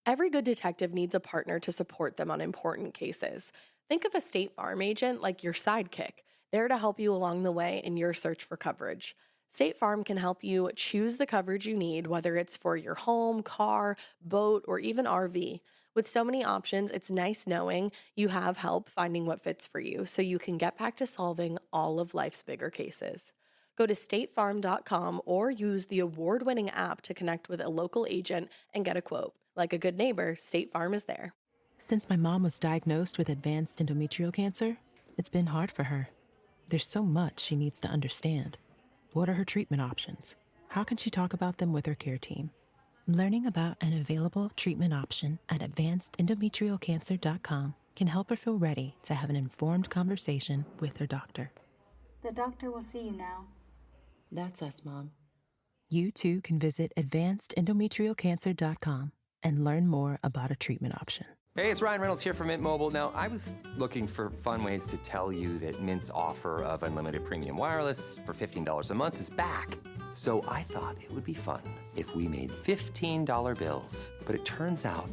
Every good detective needs a partner to support them on important cases. Think of a State Farm agent like your sidekick, there to help you along the way in your search for coverage. State Farm can help you choose the coverage you need, whether it's for your home, car, boat, or even RV. With so many options, it's nice knowing you have help finding what fits for you so you can get back to solving all of life's bigger cases. Go to statefarm.com or use the award-winning app to connect with a local agent and get a quote. Like a good neighbor, State Farm is there. Since my mom was diagnosed with advanced endometrial cancer, it's been hard for her. There's so much she needs to understand. What are her treatment options? How can she talk about them with her care team? Learning about an available treatment option at advancedendometrialcancer.com can help her feel ready to have an informed conversation with her doctor. The doctor will see you now. That's us, Mom. You too can visit advancedendometrialcancer.com and learn more about a treatment option. Hey, it's Ryan Reynolds here from Mint Mobile. Now, I was looking for fun ways to tell you that Mint's offer of unlimited premium wireless for $15 a month is back. So I thought it would be fun if we made $15 bills. But it turns out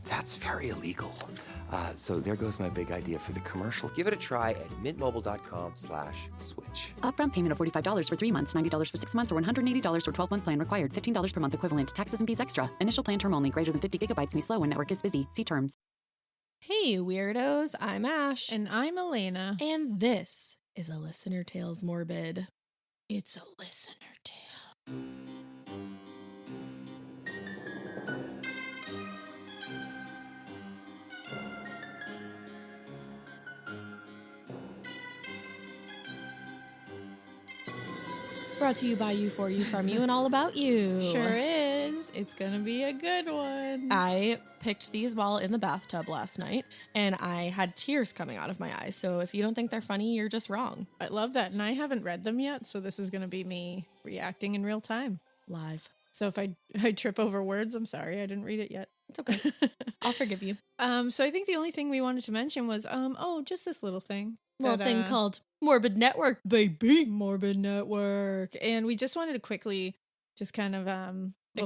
that's very illegal. So there goes my big idea for the commercial. Give it a try at mintmobile.com/switch. Upfront payment of $45 for 3 months, $90 for 6 months, or $180 for 12-month plan required. $15 per month equivalent. Taxes and fees extra. Initial plan term only. Greater than 50 gigabytes may slow when network is busy. See terms. Hey, weirdos. I'm Ash. And I'm Alaina. And this is a Listener Tales Morbid. It's a listener tale. Brought to you by you, for you, from you, and all about you. Sure is. It's going to be a good one. I picked these while in the bathtub last night, and I had tears coming out of my eyes. So if you don't think they're funny, you're just wrong. I love that. And I haven't read them yet, so this is going to be me reacting in real time. Live. So if I trip over words, I'm sorry. I didn't read it yet. It's okay. I'll forgive you. So I think the only thing we wanted to mention was, just this little thing. Little thing called Morbid Network, baby. Morbid Network. And we just wanted to quickly just kind of,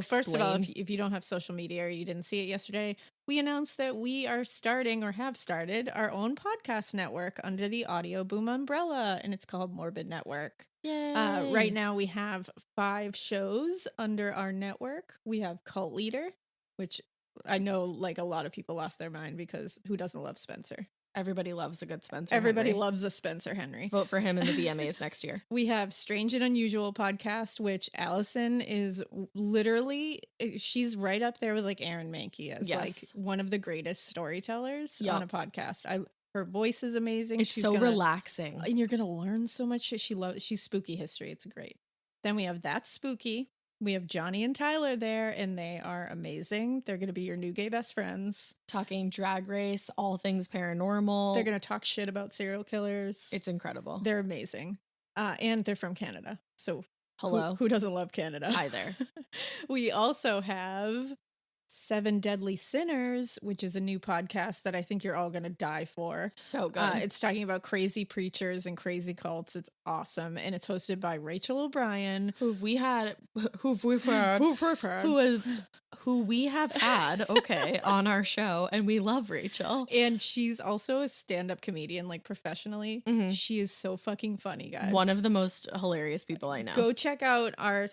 first of all, if you don't have social media or you didn't see it yesterday, we announced that we are starting or have started our own podcast network under the Audio Boom umbrella, and it's called Morbid Network. Yay. Right now we have 5 shows under our network. We have Cult Leader, which I know like a lot of people lost their mind because who doesn't love Spencer? Everybody loves a good Spencer Everybody Henry. loves a Spencer Henry. Vote for him in the VMAs next year. We have Strange and Unusual podcast, which Allison is literally, she's right up there with like Aaron Mahnke as like one of the greatest storytellers on a podcast. Her voice is amazing. It's so relaxing. And you're going to learn so much shit. She's spooky history. It's great. Then we have That's Spooky. We have Johnny and Tyler there, and they are amazing. They're going to be your new gay best friends. Talking Drag Race, all things paranormal. They're going to talk shit about serial killers. It's incredible. They're amazing. And they're from Canada. So hello. Who doesn't love Canada? Hi there. We also have 7 Deadly Sinners, which is a new podcast that I think you're all going to die for. So good. It's talking about crazy preachers and crazy cults. It's awesome. And it's hosted by Rachel O'Brien. Who we have had, okay, on our show. And we love Rachel. And she's also a stand-up comedian, like professionally. Mm-hmm. She is so fucking funny, guys. One of the most hilarious people I know. Go check out our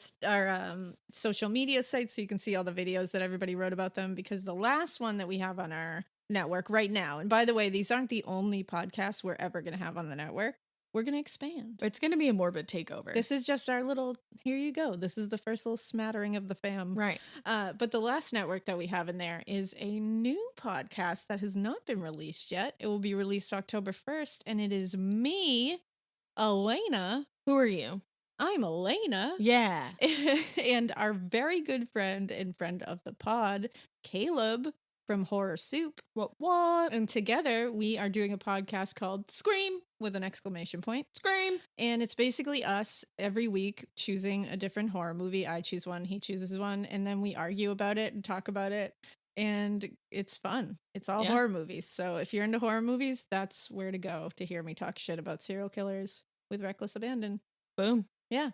social media sites so you can see all the videos that everybody wrote about them, because the last one that we have on our network right now, and by the way, these aren't the only podcasts we're ever going to have on the network. We're going to expand. It's going to be a morbid takeover. This is just our little, here you go. This is the first little smattering of the fam. Right. But the last network that we have in there is a new podcast that has not been released yet. It will be released October 1st, and it is me, Alaina. Who are you? I'm Alaina. Yeah. And our very good friend and friend of the pod, Caleb from Horror Soup. What? And together we are doing a podcast called Scream with an exclamation point. Scream. And it's basically us every week choosing a different horror movie. I choose one, he chooses one, and then we argue about it and talk about it. And it's fun. It's all horror movies. So if you're into horror movies, that's where to go to hear me talk shit about serial killers with reckless abandon. Boom. Yeah.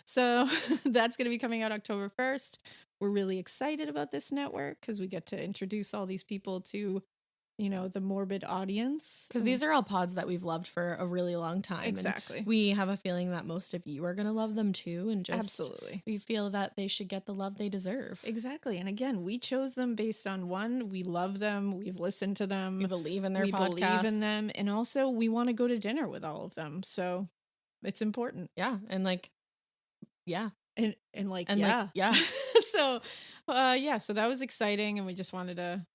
So that's going to be coming out October 1st. we're really excited about this network because we get to introduce all these people to, the morbid audience. Because these are all pods that we've loved for a really long time. Exactly. And we have a feeling that most of you are going to love them too. And just Absolutely. we feel that they should get the love they deserve. Exactly. And again, we chose them based on one, we love them. We've listened to them. We believe in their we podcasts. believe in them. And also we want to go to dinner with all of them. So it's important. Yeah. And yeah. And yeah. So, so that was exciting. And we just wanted to,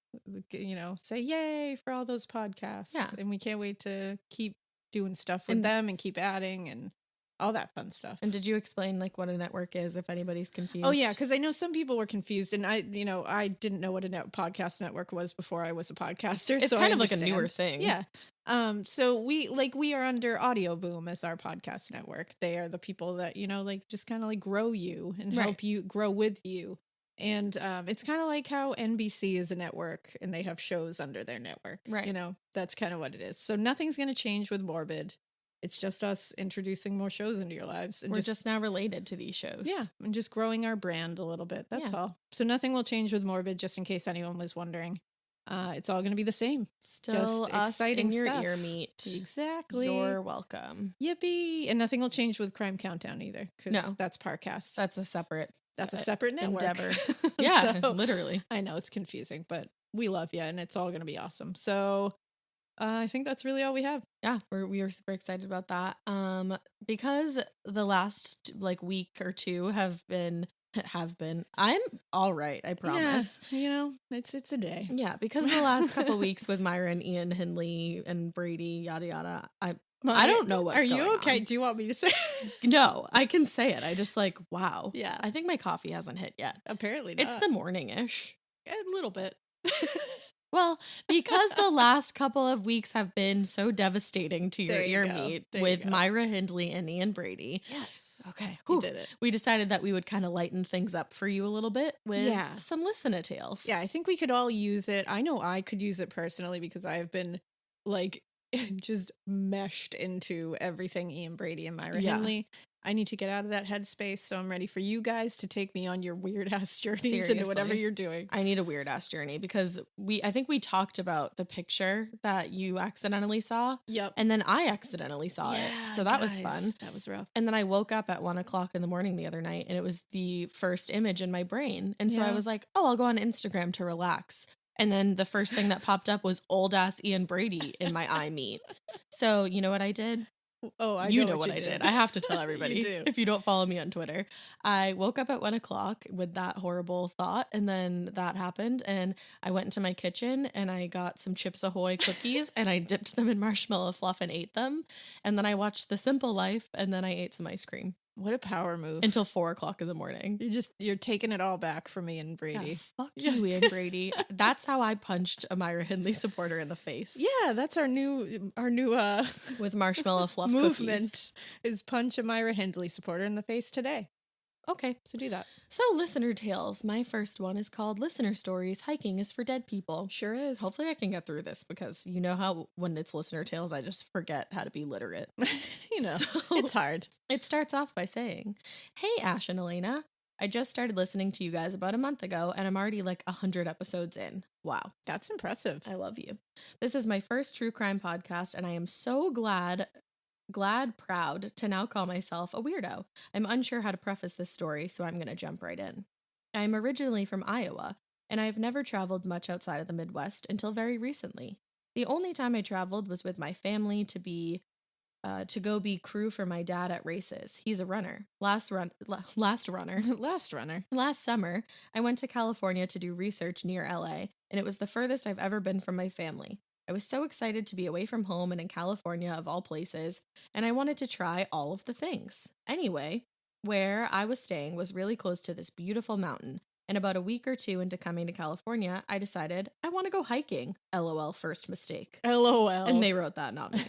say yay for all those podcasts. Yeah. And we can't wait to keep doing stuff with them and keep adding and all that fun stuff. And did you explain what a network is if anybody's confused? Oh yeah, because I know some people were confused, and I didn't know what a podcast network was before I was a podcaster. It's so kind I of like a understand. newer thing. Yeah. So we are under Audio Boom as our podcast network. They are the people that just kind of grow you and help you grow with you. And it's kind of like how NBC is a network and they have shows under their network. Right. That's kind of what it is. So nothing's going to change with Morbid. It's just us introducing more shows into your lives. And we're just now related to these shows. Yeah. And just growing our brand a little bit. That's all. So nothing will change with Morbid, just in case anyone was wondering. It's all going to be the same. Still just us exciting in your stuff. ear meat. Exactly. You're welcome. Yippee. And nothing will change with Crime Countdown either. No. That's Parcast. That's a separate network. endeavor. Yeah, So, literally. I know it's confusing, but we love you and it's all going to be awesome. So I think that's really all we have. Yeah, we are super excited about that. Because the last week or two have been I'm all right, I promise. Yeah, it's a day. Yeah, because the last couple weeks with Myra and Ian, Hindley and Brady, yada yada, I don't know what's going on. Are you okay? Do you want me to say? No, I can say it. I just wow. Yeah. I think my coffee hasn't hit yet. Apparently not. It's the morning-ish. A little bit. Well, because the last couple of weeks have been so devastating to your ear meat with Myra Hindley and Ian Brady. Yes. Okay. You did it. We decided that we would kind of lighten things up for you a little bit with some listener tales. Yeah, I think we could all use it. I know I could use it personally because I've been just meshed into everything Ian Brady and Myra Hindley. I need to get out of that headspace, so I'm ready for you guys to take me on your weird ass journeys into whatever you're doing. I need a weird ass journey because I think we talked about the picture that you accidentally saw. Yep. And then I accidentally saw it. So that was fun. That was rough. And then I woke up at 1:00 in the morning the other night and it was the first image in my brain. And so I was like, oh, I'll go on Instagram to relax. And then the first thing that popped up was old ass Ian Brady in my eye meat. So you know what I did? Oh, I know what I did. I have to tell everybody if you don't follow me on Twitter. I woke up at 1:00 with that horrible thought, and then that happened, and I went into my kitchen and I got some Chips Ahoy cookies and I dipped them in marshmallow fluff and ate them, and then I watched The Simple Life, and then I ate some ice cream. What a power move. Until 4:00 in the morning. You're taking it all back from me and Brady. Yeah, fuck you, Ian Brady. That's how I punched a Myra Hindley supporter in the face. Yeah, that's our new with marshmallow fluff movement cookies. Is punch a Myra Hindley supporter in the face today. Okay, so do that. So listener tales. My first one is called Listener Stories. Hiking is for Dead People. Sure is. Hopefully I can get through this because you know how when it's listener tales, I just forget how to be literate. It's hard. It starts off by saying, hey, Ash and Alaina. I just started listening to you guys about a month ago and I'm already 100 episodes in. Wow. That's impressive. I love you. This is my first true crime podcast and I am so proud to now call myself a weirdo. I'm unsure how to preface this story, so I'm going to jump right in. I'm originally from Iowa, and I've never traveled much outside of the Midwest until very recently. The only time I traveled was with my family to go be crew for my dad at races. He's a runner. Last runner. Last summer, I went to California to do research near LA, and it was the furthest I've ever been from my family. I was so excited to be away from home and in California of all places, and I wanted to try all of the things. Anyway, where I was staying was really close to this beautiful mountain, and about a week or two into coming to California, I decided I want to go hiking. LOL, first mistake. LOL. And they wrote that, not me.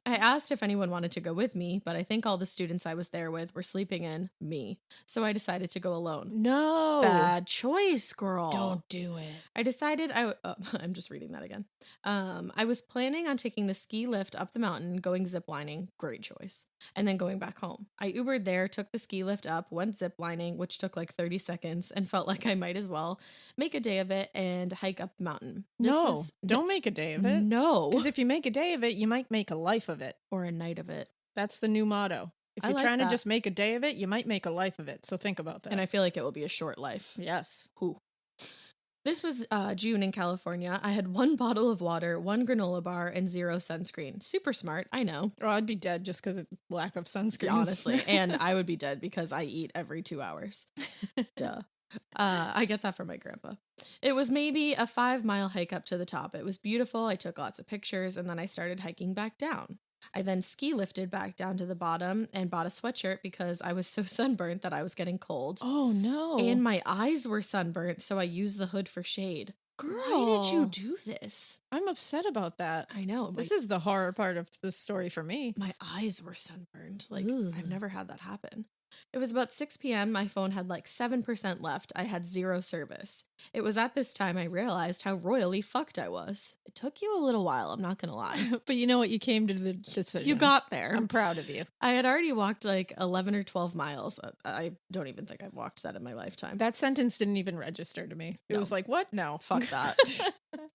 I asked if anyone wanted to go with me, but I think all the students I was there with were sleeping in me, so I decided to go alone. No. Bad choice, girl. Don't do it. I decided I'm just reading that again. I was planning on taking the ski lift up the mountain, going ziplining. Great choice. and then going back home. I Ubered there, took the ski lift up, went ziplining, which took like 30 seconds, and felt like I might as well make a day of it and hike up the mountain. Don't make a day of it. No. Because if you make a day of it, you might make a life of it. Or a night of it. That's the new motto. If you're trying to just make a day of it, you might make a life of it. So think about that. And I feel like it will be a short life. Yes. Whew. This was June in California. I had 1 bottle of water, 1 granola bar, and 0 sunscreen. Super smart, I know. Oh, I'd be dead just because of lack of sunscreen. Honestly. And I would be dead because I eat every 2 hours. Duh. I get that from my grandpa. It was maybe a 5-mile hike up to the top. It was beautiful. I took lots of pictures, and then I started hiking back down. I then ski lifted back down to the bottom and bought a sweatshirt because I was so sunburnt that I was getting cold. Oh, no. And my eyes were sunburnt, so I used the hood for shade. Girl. Why did you do this? I'm upset about that. I know. This is the horror part of this story for me. My eyes were sunburned. Like, Ugh. I've never had that happen. It was about 6 p.m. My phone had like 7% left. I had 0 service. It was at this time I realized how royally fucked I was. It took you a little while, I'm not going to lie. But you know what? You came to the decision. You got there. I'm proud of you. I had already walked like 11 or 12 miles. I don't even think I've walked that in my lifetime. That sentence didn't even register to me. It was like, what? No. Fuck that.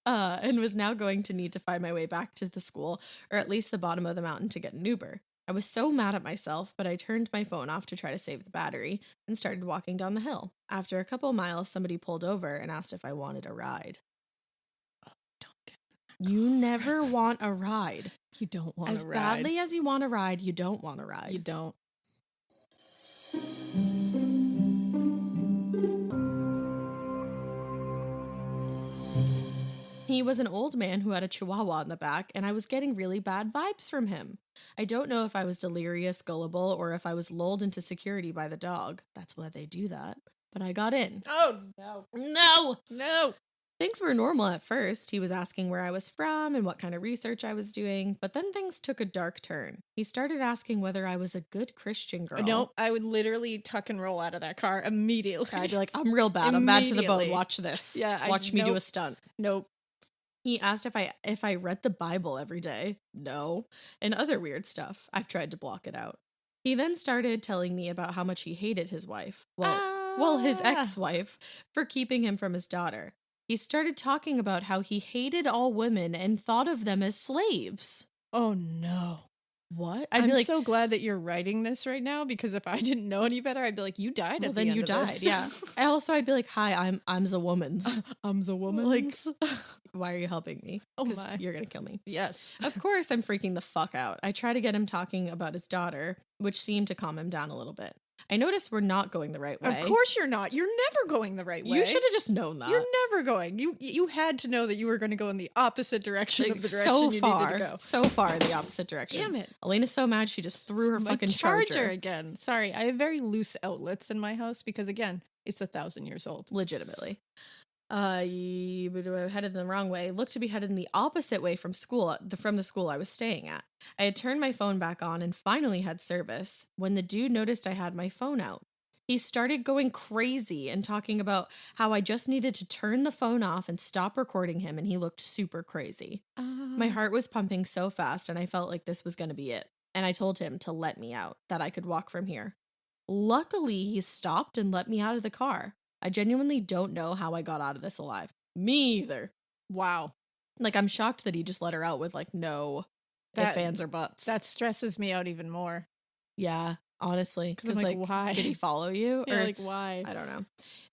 And was now going to need to find my way back to the school, or at least the bottom of the mountain, to get an Uber. I was so mad at myself, but I turned my phone off to try to save the battery and started walking down the hill. After a couple miles, somebody pulled over and asked if I wanted a ride. Oh, don't get You never want a ride. You don't want as a ride. badly as you want a ride, you don't want a ride. You don't. He was an old man who had a chihuahua in the back, and I was getting really bad vibes from him. I don't know if I was delirious, gullible, or if I was lulled into security by the dog. That's why they do that. But I got in. Oh, no. No! No! Things were normal at first. He was asking where I was from and what kind of research I was doing, but then things took a dark turn. He started asking whether I was a good Christian girl. No, I would literally tuck and roll out of that car immediately. I'd be like, I'm real bad. I'm bad to the bone. Watch this. Yeah, Watch me do a stunt. Nope. He asked if I read the Bible every day. No. And other weird stuff. I've tried to block it out. He then started telling me about how much he hated his wife. Well, his ex-wife for keeping him from his daughter. He started talking about how he hated all women and thought of them as slaves. Oh, no. What? I'm so glad that you're writing this right now, because if I didn't know any better, I'd be like, you died at the end of this. Yeah. I'd be like, hi, I'm the woman's. I'm the woman's. Like, why are you helping me? Oh Because my. you're going to kill me. Yes. Of course, I'm freaking the fuck out. I try to get him talking about his daughter, which seemed to calm him down a little bit. I noticed we're not going the right way. Of course you're not. You're never going the right way. You should have just known that. You're never going. You had to know that you were going to go in the opposite direction of the direction so you far, needed to go. So far in the opposite direction. Damn it. Alaina's so mad she just threw her My fucking charger charger. again. Sorry, I have very loose outlets in my house because, again, it's 1,000 years old. Legitimately. Headed the wrong way. Looked to be headed in the opposite way from the school I was staying at. I had turned my phone back on and finally had service when the dude noticed I had my phone out. He started going crazy and talking about how I just needed to turn the phone off and stop recording him, and he looked super crazy. My heart was pumping so fast, and I felt like this was going to be it. And I told him to let me out, that I could walk from here. Luckily, he stopped and let me out of the car. I genuinely don't know how I got out of this alive. Me either. Wow. Like, I'm shocked that he just let her out with, like, no ifs, ands, or buts. That stresses me out even more. Yeah, honestly. Because, like, why? Did he follow you? Yeah, or, like, why? I don't know.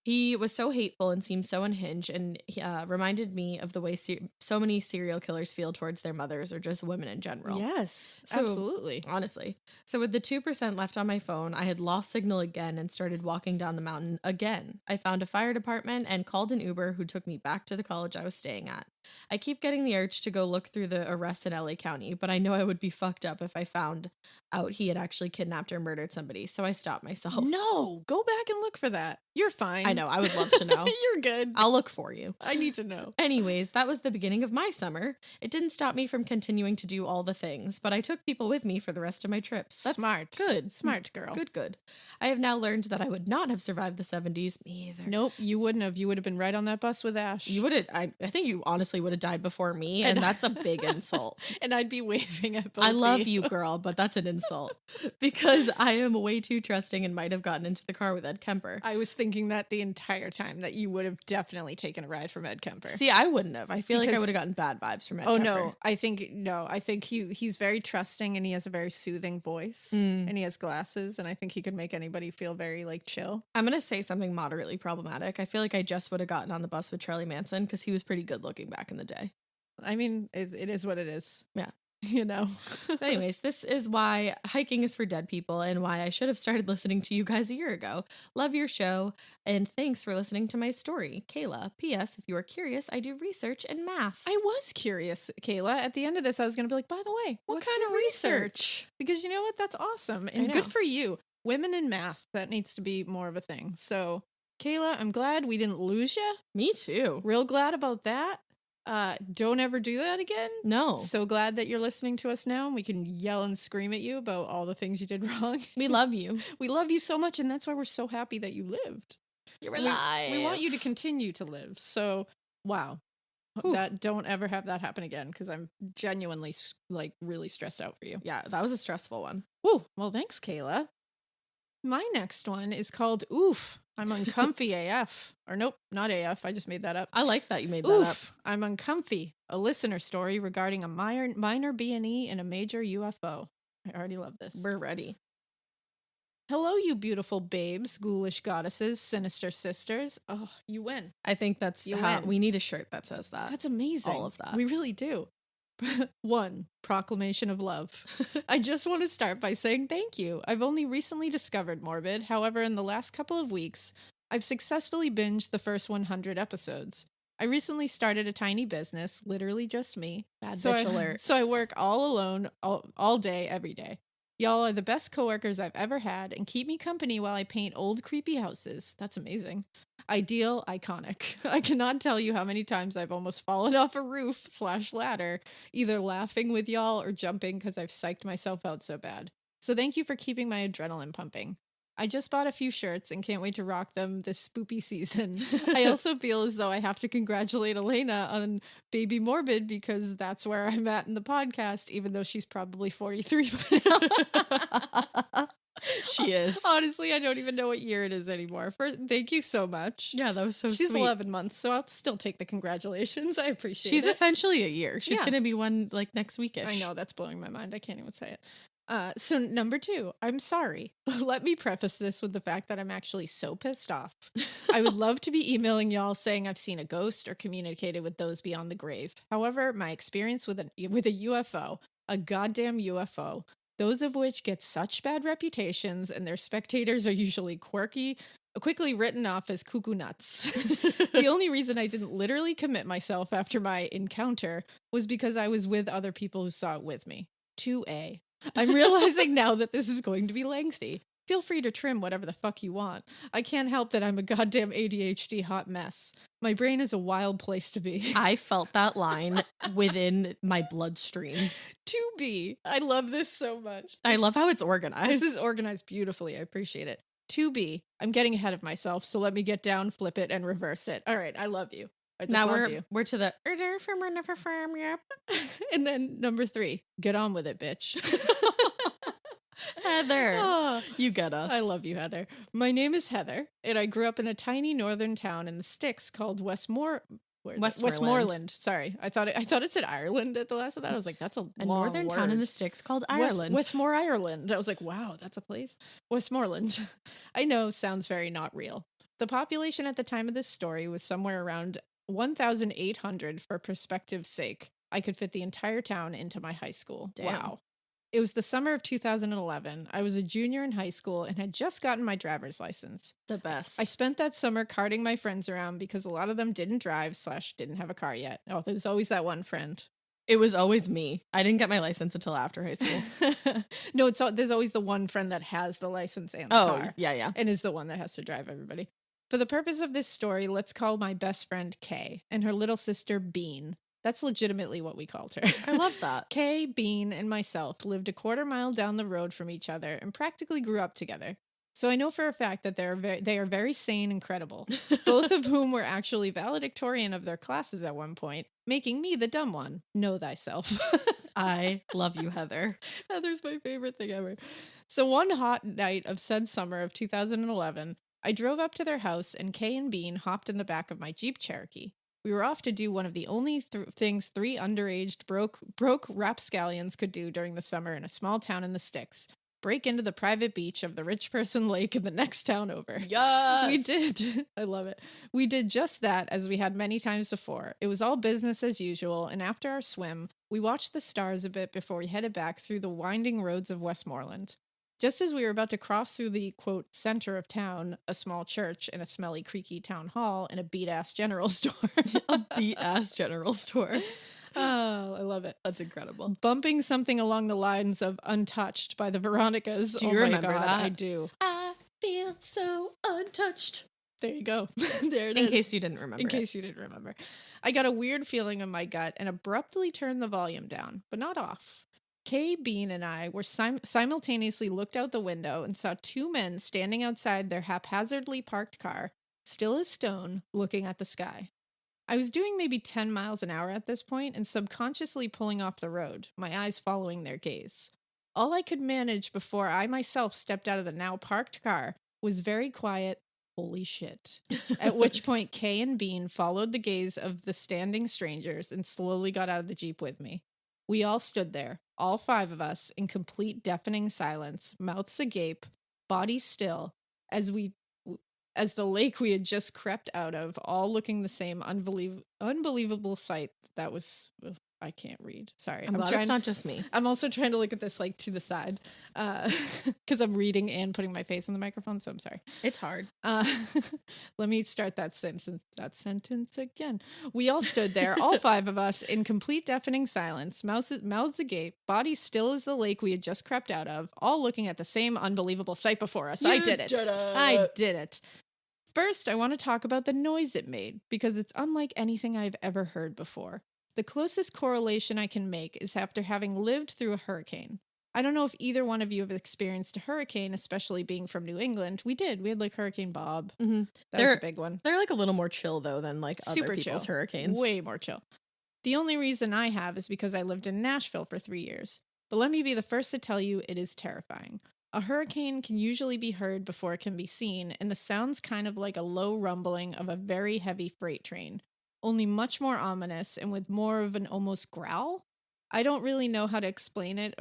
He was so hateful and seemed so unhinged, and he reminded me of the way so many serial killers feel towards their mothers or just women in general. Yes, So, absolutely. Honestly. So with the 2% left on my phone, I had lost signal again and started walking down the mountain again. I found a fire department and called an Uber who took me back to the college I was staying at. I keep getting the urge to go look through the arrests in LA County, but I know I would be fucked up if I found out he had actually kidnapped or murdered somebody, so I stopped myself. No, go back and look for that. You're fine. I know, I would love to know. You're good. I'll look for you. I need to know. Anyways, that was the beginning of my summer. It didn't stop me from continuing to do all the things, but I took people with me for the rest of my trips. That's smart. Good. Smart girl. Good. I have now learned that I would not have survived the 70s. Me either. Nope, you wouldn't have. You would have been right on that bus with Ash. You wouldn't. I think you honestly obviously would have died before me, and that's a big insult. And I'd be waving at both. I love you, girl, but that's an insult because I am way too trusting and might have gotten into the car with Ed Kemper. I was thinking that the entire time, that you would have definitely taken a ride from Ed Kemper. See, I wouldn't have. I feel like I would have gotten bad vibes from Ed Kemper. No, I think he's very trusting, and he has a very soothing voice, and he has glasses, and I think he could make anybody feel very like chill. I'm gonna say something moderately problematic. I feel like I just would have gotten on the bus with Charlie Manson because he was pretty good looking back in the day. I mean, it is what it is. Yeah. You know. Anyways, this is why hiking is for dead people and why I should have started listening to you guys a year ago. Love your show, and thanks for listening to my story. Kayla, P.S. If you are curious, I do research and math. I was curious, Kayla. At the end of this, I was going to be like, by the way, what kind of research? Because you know what? That's awesome. And good for you. Women in math, that needs to be more of a thing. So, Kayla, I'm glad we didn't lose you. Me too. Real glad about that. Don't ever do that again. No. So glad that you're listening to us now, and we can yell and scream at you about all the things you did wrong. We love you. We love you so much, and that's why we're so happy that you lived. You're alive. We want you to continue to live. So, wow. Don't ever have that happen again, because I'm genuinely like really stressed out for you. Yeah, that was a stressful one. Woo. Well, thanks, Kayla. My next one is called Oof, I'm Uncomfy AF. Or nope, not AF. I just made that up. I like that you made that up. I'm Uncomfy, a listener story regarding a minor B&E and a major UFO. I already love this. We're ready. Hello, you beautiful babes, ghoulish goddesses, sinister sisters. Oh, you win. I think that's how we need a shirt that says that. That's amazing. All of that. We really do. 1. Proclamation of love. I just want to start by saying thank you. I've only recently discovered Morbid. However, in the last couple of weeks, I've successfully binged the first 100 episodes. I recently started a tiny business, literally just me. Bad bitch alert. So I work all alone, all day, every day. Y'all are the best coworkers I've ever had and keep me company while I paint old creepy houses. That's amazing. Ideal, iconic. I cannot tell you how many times I've almost fallen off a roof/ladder, either laughing with y'all or jumping because I've psyched myself out so bad. So thank you for keeping my adrenaline pumping. I just bought a few shirts and can't wait to rock them this spoopy season. I also feel as though I have to congratulate Alaina on Baby Morbid because that's where I'm at in the podcast, even though she's probably 43 by now. She is. Honestly, I don't even know what year it is anymore. Thank you so much. Yeah, that was so She's sweet. 11 months, so I'll still take the congratulations. I appreciate it. She's essentially a year. She's going to be one like next weekish. I know, that's blowing my mind. I can't even say it. So number 2, I'm sorry. Let me preface this with the fact that I'm actually so pissed off. I would love to be emailing y'all saying I've seen a ghost or communicated with those beyond the grave. However, my experience with a UFO, a goddamn UFO, those of which get such bad reputations and their spectators are usually quickly written off as cuckoo nuts. The only reason I didn't literally commit myself after my encounter was because I was with other people who saw it with me. 2A. I'm realizing now that this is going to be lengthy. Feel free to trim whatever the fuck you want. I can't help that I'm a goddamn ADHD hot mess. My brain is a wild place to be. I felt that line within my bloodstream. 2B. I love this so much. I love how it's organized. This is organized beautifully. I appreciate it. 2B. I'm getting ahead of myself, so let me get down, flip it, and reverse it. All right, I love you. Now we're to the order from another firm, yep. And then number 3, get on with it, bitch. Heather, you get us. I love you, Heather. My name is Heather, and I grew up in a tiny northern town in the sticks called Westmoreland. Sorry, I thought it said Ireland at the last of that. I was like, that's a northern town in the sticks called Ireland. Westmore, Ireland. I was like, wow, that's a place. Westmoreland. I know, sounds very not real. The population at the time of this story was somewhere around 1,800 for perspective's sake. I could fit the entire town into my high school. Damn. Wow. It was the summer of 2011. I was a junior in high school and had just gotten my driver's license. The best. I spent that summer carting my friends around because a lot of them didn't drive / didn't have a car yet. Oh, there's always that one friend. It was always me. I didn't get my license until after high school. No, there's always the one friend that has the license and the car. Yeah. And is the one that has to drive everybody. For the purpose of this story, let's call my best friend Kay and her little sister Bean. That's legitimately what we called her. I love that. Kay, Bean, and myself lived a quarter mile down the road from each other and practically grew up together. So I know for a fact that they are very sane and credible, both of whom were actually valedictorian of their classes at one point, making me the dumb one. Know thyself. I love you, Heather. Heather's my favorite thing ever. So one hot night of said summer of 2011, I drove up to their house and Kay and Bean hopped in the back of my Jeep Cherokee. We were off to do one of the only things three underaged broke rapscallions could do during the summer in a small town in the sticks. Break into the private beach of the rich person lake in the next town over. Yes! We did. I love it. We did just that, as we had many times before. It was all business as usual, and after our swim, we watched the stars a bit before we headed back through the winding roads of Westmoreland. Just as we were about to cross through the, quote, center of town, a small church and a smelly, creaky town hall and a beat-ass general store. A beat-ass general store. Oh, I love it. That's incredible. Bumping something along the lines of Untouched by the Veronicas. Do you remember that? I do. I feel so untouched. There you go. There it is. In case you didn't remember. I got a weird feeling in my gut and abruptly turned the volume down, but not off. Kay, Bean, and I were simultaneously looked out the window and saw two men standing outside their haphazardly parked car, still as stone, looking at the sky. I was doing maybe 10 miles an hour at this point and subconsciously pulling off the road, my eyes following their gaze. All I could manage before I myself stepped out of the now parked car was very quiet, holy shit. At which point Kay and Bean followed the gaze of the standing strangers and slowly got out of the Jeep with me. We all stood there, all five of us, in complete deafening silence, mouths agape, bodies still, as the lake we had just crept out of, all looking the same unbelievable sight that was... I can't read. Sorry. I'm glad it's not just me. I'm also trying to look at this like to the side because I'm reading and putting my face on the microphone, so I'm sorry. It's hard. Let me start that sentence again. We all stood there, all five of us, in complete deafening silence, mouths agape, bodies still as the lake we had just crept out of, all looking at the same unbelievable sight before us. I did it. I did it. First, I want to talk about the noise it made, because it's unlike anything I've ever heard before. The closest correlation I can make is after having lived through a hurricane. I don't know if either one of you have experienced a hurricane, especially being from New England. We did. We had like Hurricane Bob. Mm-hmm. That was a big one. They're like a little more chill though than like Super other people's chill. hurricanes. Way more chill. The only reason I have is because I lived in Nashville for 3 years. But let me be the first to tell you it is terrifying. A hurricane can usually be heard before it can be seen, and the sound's kind of like a low rumbling of a very heavy freight train. Only much more ominous and with more of an almost growl. I don't really know how to explain it.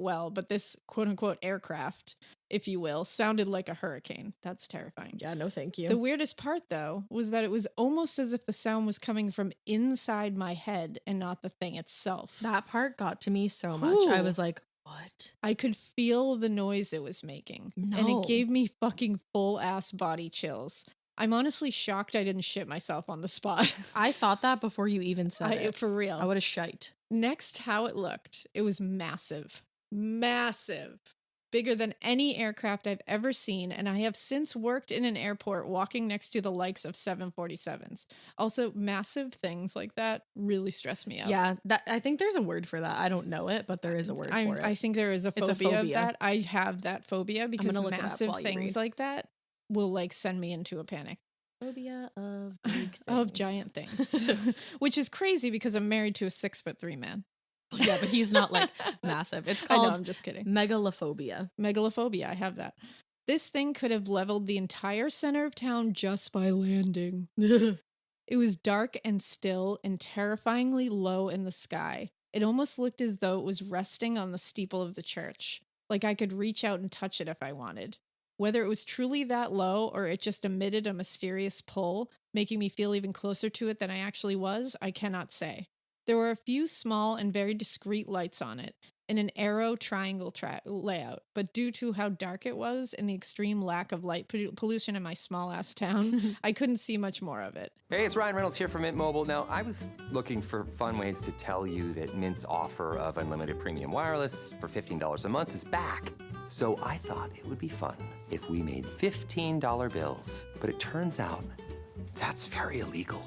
Well, but this quote-unquote aircraft, if you will, sounded like a hurricane. That's terrifying. Yeah, no thank you. The weirdest part, though, was that it was almost as if the sound was coming from inside my head and not the thing itself. That part got to me so much. I was like, what? I could feel the noise it was making. No. And it gave me fucking full-ass body chills. I'm honestly shocked I didn't shit myself on the spot. I thought that before you even said it. For real. I would have shite. Next, how it looked. It was massive. Massive. Bigger than any aircraft I've ever seen, and I have since worked in an airport walking next to the likes of 747s. Also, massive things like that really stress me out. Yeah, I think there's a word for that. I don't know it, but there is a word for it. I think there is a phobia of that. I have that phobia because massive things like that will like send me into a panic. Phobia of big things. Of giant things. Which is crazy because I'm married to a 6'3" man. Yeah, but he's not like massive. It's called, I know, I'm just kidding. Megalophobia. Megalophobia, I have that. This thing could have leveled the entire center of town just by landing. It was dark and still and terrifyingly low in the sky. It almost looked as though it was resting on the steeple of the church, like I could reach out and touch it if I wanted. Whether it was truly that low or it just emitted a mysterious pull, making me feel even closer to it than I actually was, I cannot say. There were a few small and very discreet lights on it, and an arrow triangle layout, but due to how dark it was and the extreme lack of light pollution in my small-ass town, I couldn't see much more of it. Hey, it's Ryan Reynolds here from Mint Mobile. Now, I was looking for fun ways to tell you that Mint's offer of unlimited premium wireless for $15 a month is back. So I thought it would be fun if we made $15 bills. But it turns out That's very illegal.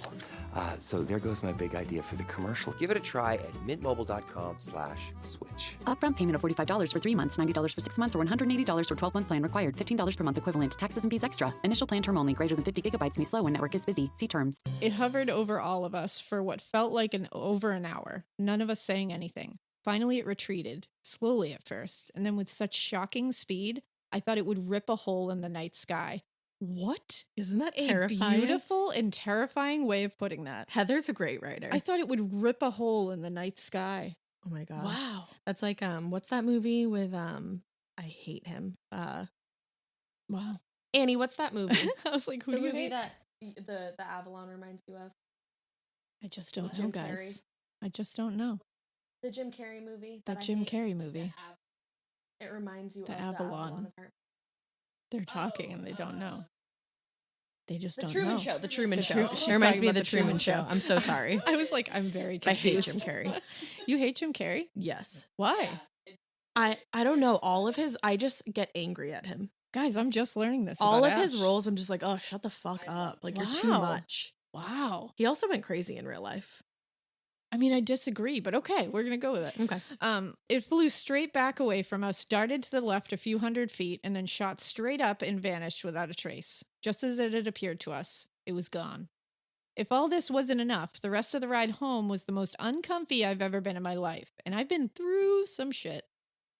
So there goes my big idea for the commercial. Give it a try at mintmobile.com/switch. Upfront payment of $45 for 3 months, $90 for 6 months, or $180 for 12-month plan required. $15 per month equivalent. Taxes and fees extra. Initial plan term only. Greater than 50 gigabytes may slow when network is busy. See terms. It hovered over all of us for what felt like over an hour. None of us saying anything. Finally, it retreated, slowly at first, and then with such shocking speed, I thought it would rip a hole in the night sky. What? Isn't that terrifying? A beautiful and terrifying way of putting that. Heather's a great writer. I thought it would rip a hole in the night sky. Oh my God. Wow. That's like, what's that movie with, I hate him. Wow. Annie, what's that movie? I was like, who the do you movie hate? that the Avalon reminds you of? I just don't know, Jim guys. Carrey. I just don't know. The Jim Carrey movie. That Jim Carrey movie. It reminds you The of Avalon. the Avalon. They're talking and they don't know. They just don't Truman know. Show. The Truman The Show. She's It reminds talking me of about the Truman Show. I'm so sorry. I was like, I'm very I hate confused. Jim Carrey. You hate Jim Carrey? Yes. Why? I don't know. All of his, I just get angry at him. Guys, I'm just learning this. All about of his Ash. roles, I'm just like, oh, shut the fuck up. Like, you're too Wow. much. Wow. He also went crazy in real life. I mean, I disagree, but okay, we're gonna go with it. Okay. It flew straight back away from us, darted to the left a few hundred feet, and then shot straight up and vanished without a trace. Just as it had appeared to us, it was gone. If all this wasn't enough, the rest of the ride home was the most uncomfy I've ever been in my life, and I've been through some shit.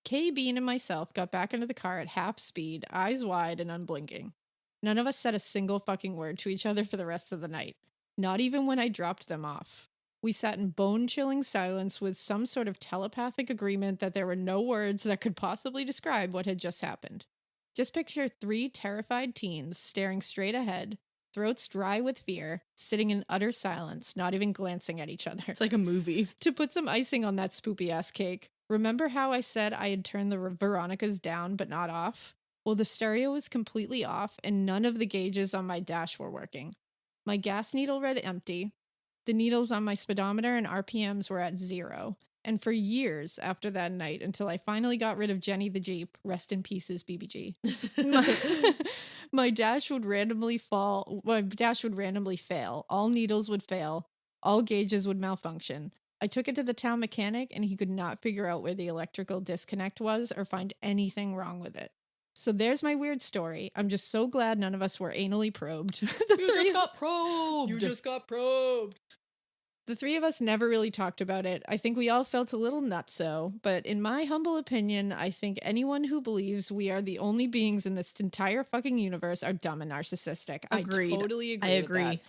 Kay, Bean, and myself got back into the car at half speed, eyes wide and unblinking. None of us said a single fucking word to each other for the rest of the night, not even when I dropped them off. We sat in bone-chilling silence with some sort of telepathic agreement that there were no words that could possibly describe what had just happened. Just picture 3 terrified teens staring straight ahead, throats dry with fear, sitting in utter silence, not even glancing at each other. It's like a movie. To put some icing on that spoopy-ass cake, remember how I said I had turned the Veronicas down but not off? Well, the stereo was completely off and none of the gauges on my dash were working. My gas needle read empty. The needles on my speedometer and RPMs were at 0. And for years after that night, until I finally got rid of Jenny the Jeep, rest in pieces, BBG, my dash would randomly fall. My dash would randomly fail. All needles would fail. All gauges would malfunction. I took it to the town mechanic, and he could not figure out where the electrical disconnect was or find anything wrong with it. So there's my weird story. I'm just so glad none of us were anally probed. You just got probed. You just got probed. The 3 of us never really talked about it. I think we all felt a little nutso, but in my humble opinion, I think anyone who believes we are the only beings in this entire fucking universe are dumb and narcissistic. Agreed. I totally agree. I agree. With that.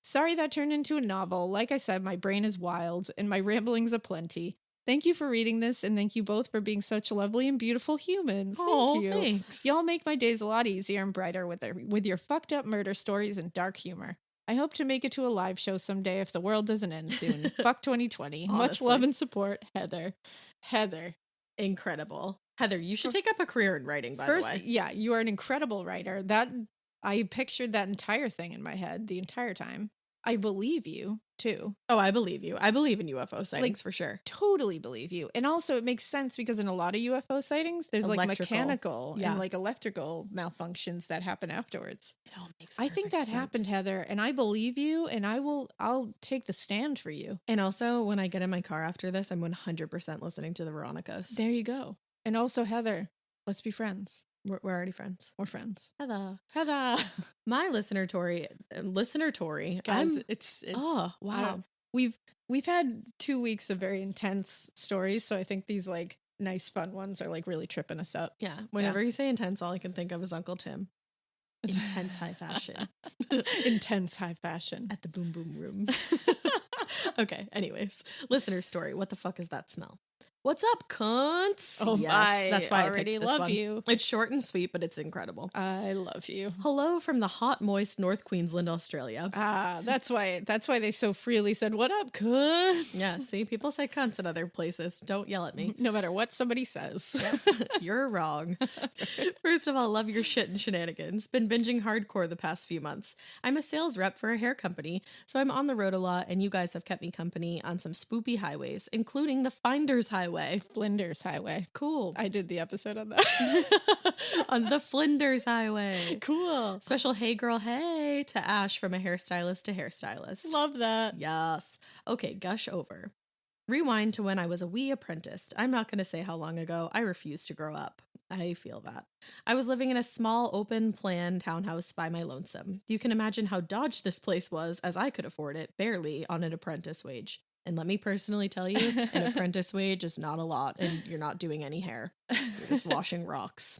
Sorry that turned into a novel. Like I said, my brain is wild and my ramblings aplenty. Thank you for reading this, and thank you both for being such lovely and beautiful humans. Thank you. Thanks. Y'all make my days a lot easier and brighter with your fucked up murder stories and dark humor. I hope to make it to a live show someday if the world doesn't end soon. Fuck 2020. Much Honestly. love and support, Heather. Heather. Incredible. Heather, you should take up a career in writing, by the way. Yeah, you are an incredible writer. I pictured that entire thing in my head the entire time. I believe you, too. Oh, I believe you. I believe in UFO sightings for sure. Totally believe you. And also it makes sense because in a lot of UFO sightings, there's like mechanical and like electrical malfunctions that happen afterwards. It all makes I think that perfect happened, sense. Heather, and I believe you, and I'll take the stand for you. And also, when I get in my car after this, I'm 100% listening to the Veronicas. There you go. And also, Heather, let's be friends. We're already friends. We're friends. Heather. My listener Tory. Guys, it's oh, wow. We've had 2 weeks of very intense stories, so I think these like nice fun ones are like really tripping us up. Yeah. Whenever you say intense, all I can think of is Uncle Tim. Intense high fashion. Intense high fashion. At the boom boom room. Okay, anyways. Listener story. What the fuck is that smell? What's up, cunts? Oh, yes, that's why I already picked this love one. you. It's short and sweet, but it's incredible. I love you. Hello from the hot, moist North Queensland, Australia. That's why they so freely said, "What up, cunt?" Yeah, see, people say cunts in other places. Don't yell at me. No matter what somebody says. You're wrong. First of all, love your shit and shenanigans. Been binging hardcore the past few months. I'm a sales rep for a hair company, so I'm on the road a lot, and you guys have kept me company on some spoopy highways, including the Finders Highway highway. Flinders Highway. Cool. I did the episode on that. On the Flinders Highway. Cool. Special hey girl hey to Ash from a hairstylist to hairstylist. Love that. Yes. Okay, gush over. Rewind to when I was a wee apprentice. I'm not going to say how long ago. I refuse to grow up. I feel that. I was living in a small, open-plan townhouse by my lonesome. You can imagine how dodged this place was, as I could afford it, barely, on an apprentice wage. And let me personally tell you, an apprentice wage is not a lot, and you're not doing any hair. You're just washing rocks.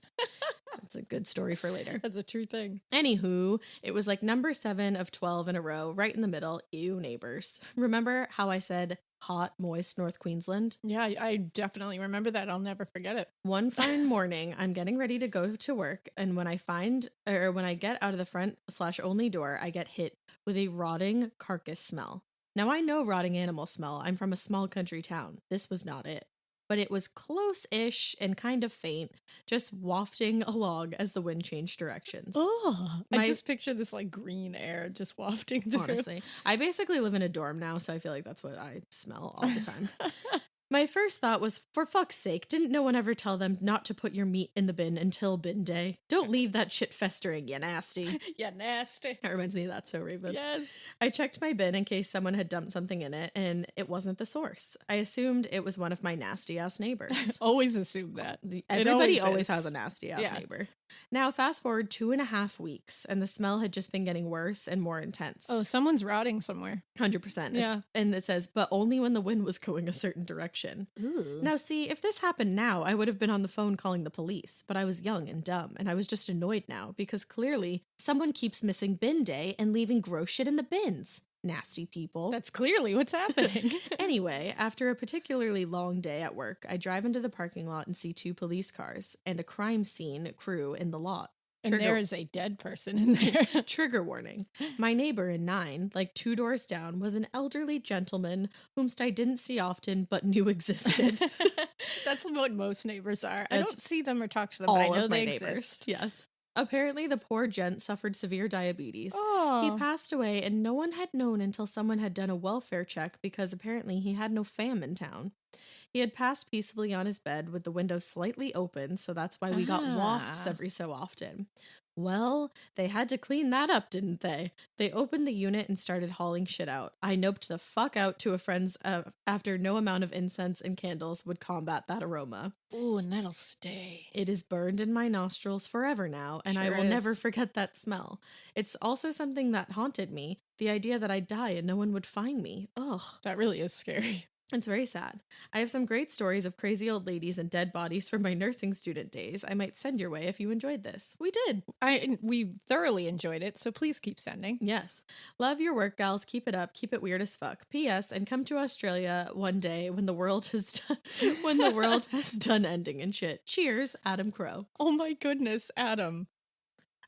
That's a good story for later. That's a true thing. Anywho, it was like number 7 of 12 in a row, right in the middle. Ew, neighbors. Remember how I said hot, moist North Queensland? Yeah, I definitely remember that. I'll never forget it. One fine morning, I'm getting ready to go to work, and when I get out of the front/only door, I get hit with a rotting carcass smell. Now, I know rotting animal smell. I'm from a small country town. This was not it. But it was close-ish and kind of faint, just wafting along as the wind changed directions. Oh, I just picture this like green air just wafting through. Honestly, I basically live in a dorm now, so I feel like that's what I smell all the time. My first thought was, for fuck's sake, didn't no one ever tell them not to put your meat in the bin until bin day? Don't leave that shit festering, you nasty. Yeah, nasty. That reminds me of that, so Raven. Yes. I checked my bin in case someone had dumped something in it, and it wasn't the source. I assumed it was one of my nasty-ass neighbors. Always assume that. Everybody always has a nasty-ass neighbor. Now, fast forward 2.5 weeks, and the smell had just been getting worse and more intense. Oh, someone's rotting somewhere. 100%. Yeah. And it says, but only when the wind was going a certain direction. Ooh. Now, see, if this happened now, I would have been on the phone calling the police, but I was young and dumb, and I was just annoyed now because clearly someone keeps missing bin day and leaving gross shit in the bins. Nasty people. That's clearly what's happening. Anyway, after a particularly long day at work, I drive into the parking lot and see 2 police cars and a crime scene crew in the lot. And there is a dead person in there. Trigger warning. My neighbor in 9, like 2 doors down, was an elderly gentleman whomst I didn't see often but knew existed. That's what most neighbors are. I don't see them or talk to them, all but I know of my they neighbors. exist. Yes. Apparently, the poor gent suffered severe diabetes. Oh. He passed away, and no one had known until someone had done a welfare check because apparently he had no fam in town. He had passed peacefully on his bed with the window slightly open, so that's why we got wafts every so often. Well, they had to clean that up, didn't they? They opened the unit and started hauling shit out. I noped the fuck out to a friend's after no amount of incense and candles would combat that aroma. Ooh, and that'll stay. It is burned in my nostrils forever now, and I will never forget that smell. It's also something that haunted me, the idea that I'd die and no one would find me. Ugh. That really is scary. It's very sad. I have some great stories of crazy old ladies and dead bodies from my nursing student days. I might send your way if you enjoyed this. We did. We thoroughly enjoyed it, so please keep sending. Yes. Love your work, gals. Keep it up. Keep it weird as fuck. P.S. And come to Australia one day when the world has done ending and shit. Cheers, Adam Crow. Oh my goodness, Adam.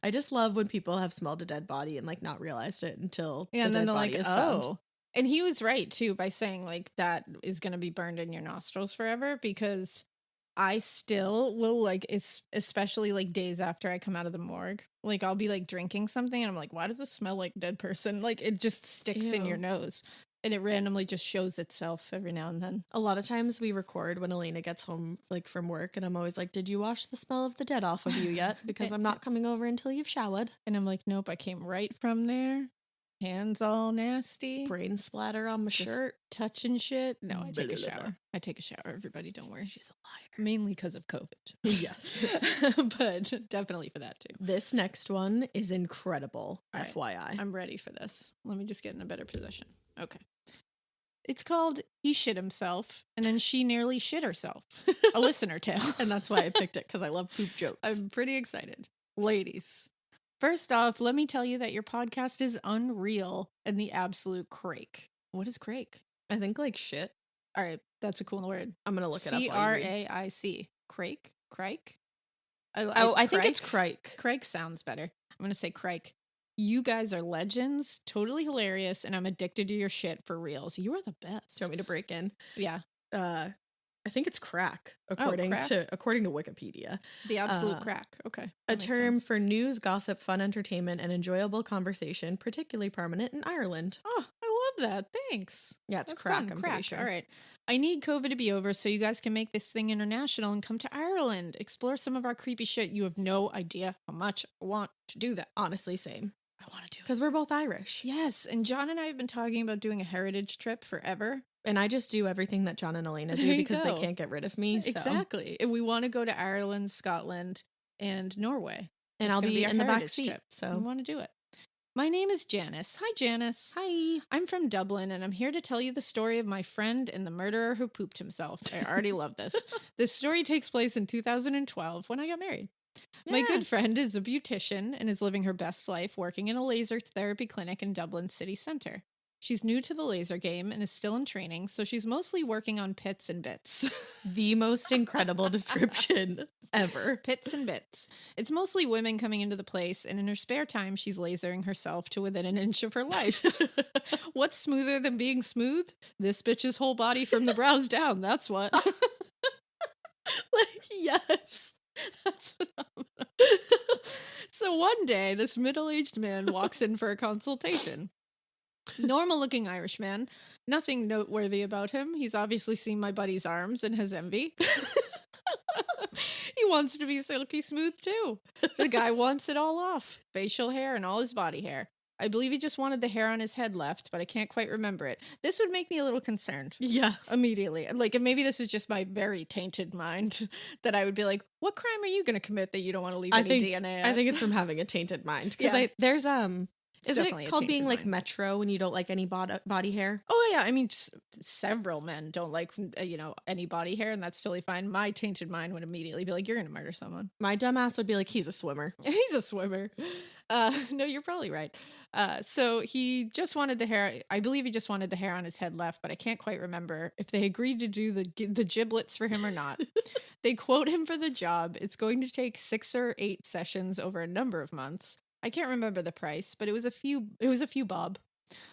I just love when people have smelled a dead body and like not realized it until and the then dead body is found. And he was right, too, by saying, like, that is going to be burned in your nostrils forever, because I still will, like, especially, like, days after I come out of the morgue, like, I'll be, like, drinking something, and I'm like, why does this smell like dead person? Like, it just sticks in your nose, and it randomly just shows itself every now and then. A lot of times we record when Alaina gets home, like, from work, and I'm always like, did you wash the smell of the dead off of you yet? Because I'm not coming over until you've showered. And I'm like, nope, I came right from there. Hands all nasty. Brain splatter on my shirt. Touching shit. No, I take a shower. I take a shower, everybody. Don't worry. She's a liar. Mainly because of COVID. Yes. But definitely for that, too. This next one is incredible, right. FYI. I'm ready for this. Let me just get in a better position. Okay. It's called He Shit Himself, and then She Nearly Shit Herself. A listener tale. And that's why I picked it, because I love poop jokes. I'm pretty excited. Ladies. First off, let me tell you that your podcast is unreal and the absolute crake. What is crake? I think like shit. All right, that's a cool word. I'm going to look it up. C-R-A-I-C. Crake? Crike? I think it's crike. Crike sounds better. I'm going to say crike. You guys are legends, totally hilarious, and I'm addicted to your shit for reals. You are the best. Do you want me to break in? Yeah. I think it's crack, according to Wikipedia. The absolute crack. Okay. A term for news, gossip, fun entertainment, and enjoyable conversation, particularly prominent in Ireland. Oh, I love that. Thanks. Yeah, it's That's crack. fun. I'm Crack. pretty sure. All right. I need COVID to be over so you guys can make this thing international and come to Ireland. Explore some of our creepy shit. You have no idea how much I want to do that. Honestly, same. I want to do it. Because we're both Irish. Yes. And John and I have been talking about doing a heritage trip forever. And I just do everything that John and Alaina There do you because they go. can't get rid of me. So. Exactly. And we want to go to Ireland, Scotland, and Norway. And It's I'll gonna be our in the back heritage seat. trip. So we want to do it. My name is Janice. Hi, Janice. Hi. I'm from Dublin, and I'm here to tell you the story of my friend and the murderer who pooped himself. I already love this. This story takes place in 2012 when I got married. My good friend is a beautician and is living her best life working in a laser therapy clinic in Dublin city centre. She's new to the laser game and is still in training, so she's mostly working on pits and bits. The most incredible description ever. Pits and bits. It's mostly women coming into the place, and in her spare time, she's lasering herself to within an inch of her life. What's smoother than being smooth? This bitch's whole body from the brows down, that's what. Yes. That's phenomenal. So one day, this middle-aged man walks in for a consultation. Normal-looking Irish man. Nothing noteworthy about him. He's obviously seen my buddy's arms and has envy. He wants to be silky smooth, too. The guy wants it all off. Facial hair and all his body hair. I believe he just wanted the hair on his head left, but I can't quite remember it. This would make me a little concerned. Yeah. Immediately. Like, and maybe this is just my very tainted mind that I would be like, what crime are you going to commit that you don't want to leave any DNA? I think it's from having a tainted mind. Because Yeah. there's It's isn't definitely it a called being tainted like mind. metro when you don't like any body hair? Oh, yeah. I mean, several men don't like, any body hair, and that's totally fine. My tainted mind would immediately be like, you're going to murder someone. My dumbass would be like, he's a swimmer. He's a swimmer. No, you're probably right. So he just wanted the hair. I believe he just wanted the hair on his head left, but I can't quite remember if they agreed to do the giblets for him or not. They quote him for the job. It's going to take 6 or 8 sessions over a number of months. I can't remember the price, but it was a few bob.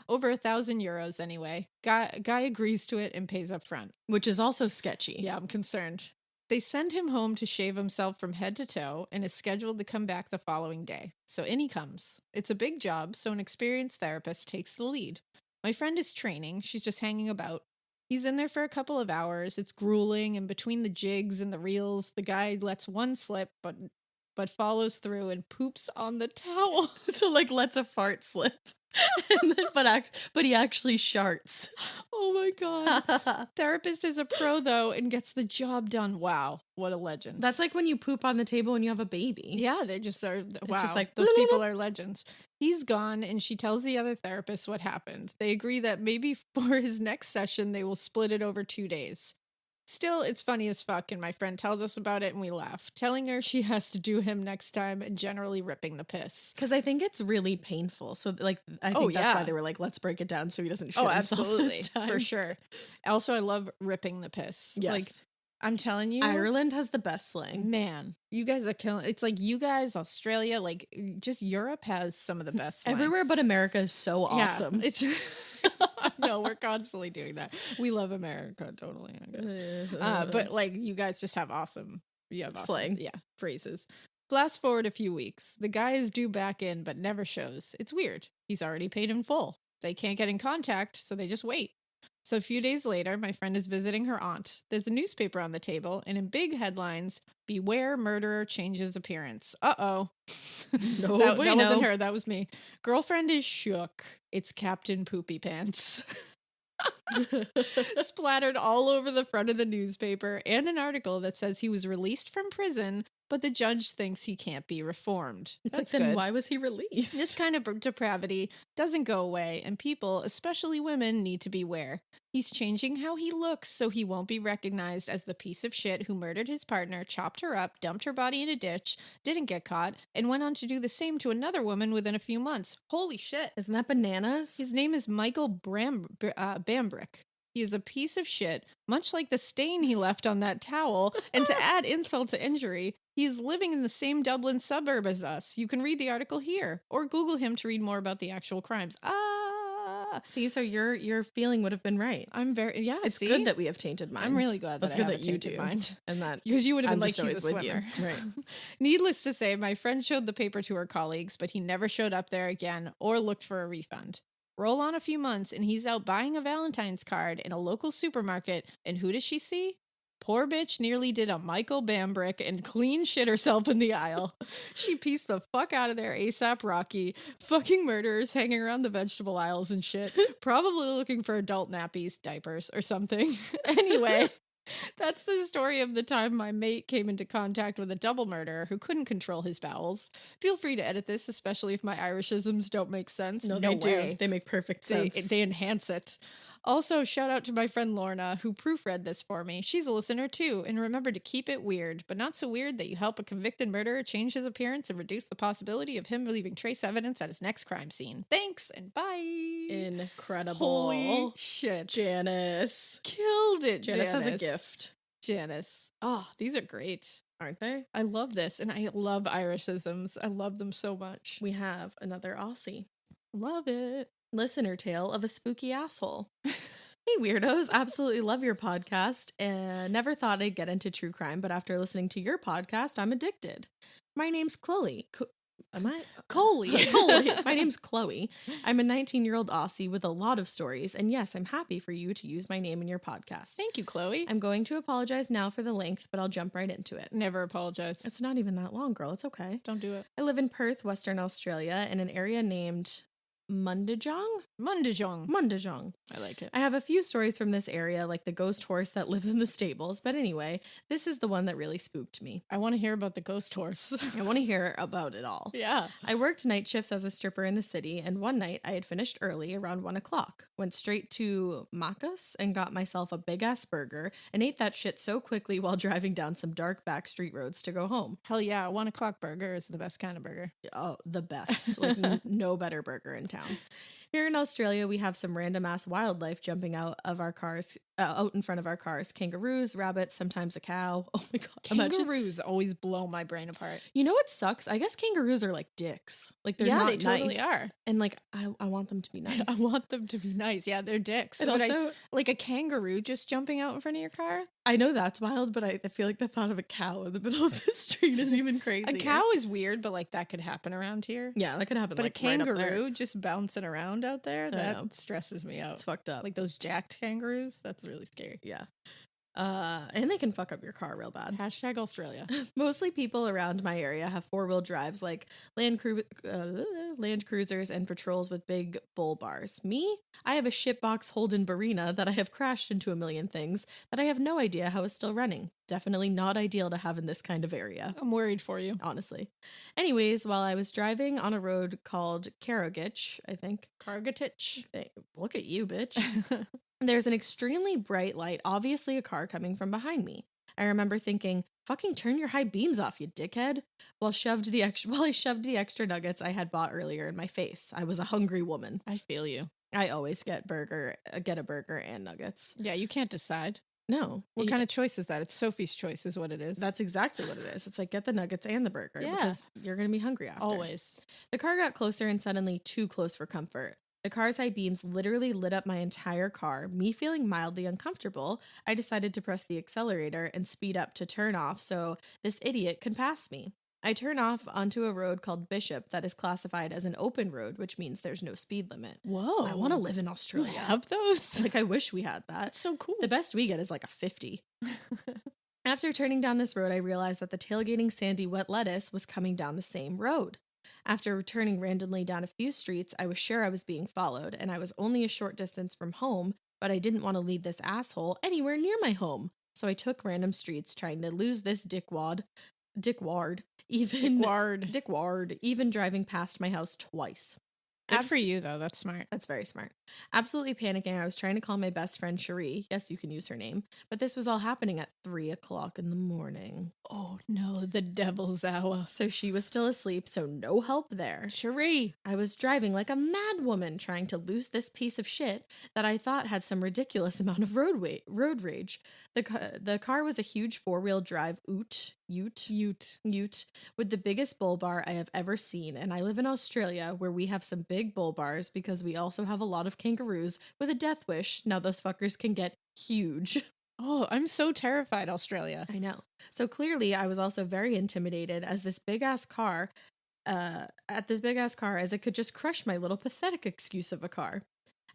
Over 1,000 euros anyway. Guy agrees to it and pays up front. Which is also sketchy. Yeah, I'm concerned. They send him home to shave himself from head to toe and is scheduled to come back the following day. So in he comes. It's a big job, so an experienced therapist takes the lead. My friend is training. She's just hanging about. He's in there for a couple of hours. It's grueling, and between the jigs and the reels, the guy lets one slip, but follows through and poops on the towel. So like lets a fart slip. And then, but he actually sharts. Oh my god. Therapist is a pro though and gets the job done. Wow, what a legend. That's like when you poop on the table when you have a baby. Yeah, they just are. Wow, just like, those people are legends. He's gone, and she tells the other therapist what happened. They agree that maybe for his next session, they will split it over 2 days. Still, it's funny as fuck, and my friend tells us about it, and we laugh, telling her she has to do him next time and generally ripping the piss. Because I think it's really painful. So, like, I think that's why they were like, let's break it down so he doesn't shit himself this time. For sure. Also, I love ripping the piss. Yes. Like, I'm telling you. Ireland has the best slang. Man, you guys are killing. It's like you guys, Australia, like just Europe has some of the best slang. Everywhere but America is so awesome. Yeah, it's no, we're constantly doing that. We love America, totally. I guess. But like you guys just have awesome slang. Yeah, phrases. Fast forward a few weeks. The guy is due back in, but never shows. It's weird. He's already paid in full. They can't get in contact, so they just wait. So a few days later, my friend is visiting her aunt. There's a newspaper on the table, and in big headlines, "Beware murderer changes appearance." Uh-oh. No, that wasn't her. That was me. Girlfriend is shook. It's Captain Poopy Pants. Splattered all over the front of the newspaper, and an article that says he was released from prison, but the judge thinks he can't be reformed. It's That's like, then good. why was he released? This kind of depravity doesn't go away, and people, especially women, need to beware. He's changing how he looks so he won't be recognized as the piece of shit who murdered his partner, chopped her up, dumped her body in a ditch, didn't get caught, and went on to do the same to another woman within a few months. Holy shit. Isn't that bananas? His name is Michael Bambrick. He is a piece of shit, much like the stain he left on that towel, and to add insult to injury, he is living in the same Dublin suburb as us. You can read the article here, or Google him to read more about the actual crimes. See, so your feeling would have been right. I'm very, It's see? good that we have tainted minds. I'm really glad that That's I good have that a you tainted do. mind. And that Because you would have been I'm like, just he's a always with swimmer. you. Right. Needless to say, my friend showed the paper to her colleagues, but he never showed up there again or looked for a refund. Roll on a few months, and he's out buying a Valentine's card in a local supermarket, and who does she see? Poor bitch nearly did a Michael Bambrick and clean shit herself in the aisle. She pieced the fuck out of there ASAP Rocky. Fucking murderers hanging around the vegetable aisles and shit. Probably looking for adult nappies, diapers, or something. Anyway, that's the story of the time my mate came into contact with a double murderer who couldn't control his bowels. Feel free to edit this, especially if my Irishisms don't make sense. No, they way. Do. They make perfect sense. They enhance it. Also, shout out to my friend Lorna, who proofread this for me. She's a listener too, and remember to keep it weird, but not so weird that you help a convicted murderer change his appearance and reduce the possibility of him leaving trace evidence at his next crime scene. Thanks, and bye! Incredible. Holy shit. Janice. Killed it, Janice has a gift. Janice. Oh, these are great. Aren't they? I love this, and I love Irishisms. I love them so much. We have another Aussie. Love it. Listener tale of a spooky asshole. Hey weirdos, absolutely love your podcast and never thought I'd get into true crime, but after listening to your podcast, I'm addicted. My name's Chloe. Coley. My name's Chloe. I'm a 19-year-old Aussie with a lot of stories, and yes, I'm happy for you to use my name in your podcast. Thank you, Chloe. I'm going to apologize now for the length, but I'll jump right into it. Never apologize. It's not even that long, girl. It's okay. Don't do it. I live in Perth, Western Australia, in an area named Mundijong. I like it. I have a few stories from this area, like the ghost horse that lives in the stables, but anyway, this is the one that really spooked me. I want to hear about the ghost horse. I want to hear about it all. Yeah. I worked night shifts as a stripper in the city, and one night I had finished early, around 1 o'clock, went straight to Macca's and got myself a big-ass burger, and ate that shit so quickly while driving down some dark back street roads to go home. Hell yeah, 1 o'clock burger is the best kind of burger. Oh, the best. Like, no better burger in town. Here in Australia, we have some random ass wildlife jumping out of our cars, out in front of our cars. Kangaroos, rabbits, sometimes a cow. Oh my God. Kangaroos always blow my brain apart. You know what sucks? I guess kangaroos are like dicks. Like they're not they totally nice. Are. And like, I want them to be nice. I want them to be nice. Yeah, they're dicks. And also, like a kangaroo just jumping out in front of your car. I know that's wild, but I feel like the thought of a cow in the middle of the street is even crazy. A cow is weird, but like that could happen around here. Yeah, that could happen. But like, a kangaroo right up there. just bouncing around out there, that stresses me out. It's fucked up. Like those jacked kangaroos, that's really scary. Yeah. And they can fuck up your car real bad. Hashtag Australia. Mostly people around my area have 4-wheel drives like Land Cruisers and patrols with big bull bars. Me? I have a shitbox Holden Barina that I have crashed into a million things that I have no idea how is still running. Definitely not ideal to have in this kind of area. I'm worried for you. Honestly. Anyways, while I was driving on a road called Carrogitch, I think. Cargotich. Look at you, bitch. There's an extremely bright light, obviously a car coming from behind me. I remember thinking, fucking turn your high beams off, you dickhead, while I shoved the extra nuggets I had bought earlier in my face. I was a hungry woman. I feel you. I always get a burger and nuggets. Yeah, you can't decide. No. What kind of choice is that? It's Sophie's choice is what it is. That's exactly what it is. It's like, get the nuggets and the burger because you're going to be hungry after. Always. The car got closer and suddenly too close for comfort. The car's high beams literally lit up my entire car. Me feeling mildly uncomfortable, I decided to press the accelerator and speed up to turn off so this idiot can pass me. I turn off onto a road called Bishop that is classified as an open road, which means there's no speed limit. Whoa. I want to live in Australia. You have those? Like, I wish we had that. That's so cool. The best we get is like a 50. After turning down this road, I realized that the tailgating sandy wet lettuce was coming down the same road. After turning randomly down a few streets, I was sure I was being followed, and I was only a short distance from home, but I didn't want to leave this asshole anywhere near my home. So I took random streets trying to lose this dickwad, even driving past my house twice. Good for you, though. That's smart. That's very smart. Absolutely panicking, I was trying to call my best friend Cherie. Yes, you can use her name. But this was all happening at 3 o'clock in the morning. Oh, no. The devil's hour. So she was still asleep, so no help there. Cherie. I was driving like a mad woman trying to lose this piece of shit that I thought had some ridiculous amount of road rage. The car was a huge 4-wheel drive Ute with the biggest bull bar I have ever seen, and I live in Australia where we have some big bull bars because we also have a lot of kangaroos with a death wish. Now those fuckers can get huge. Oh, I'm so terrified, Australia. I know. So clearly I was also very intimidated as this big ass car at this big ass car as it could just crush my little pathetic excuse of a car.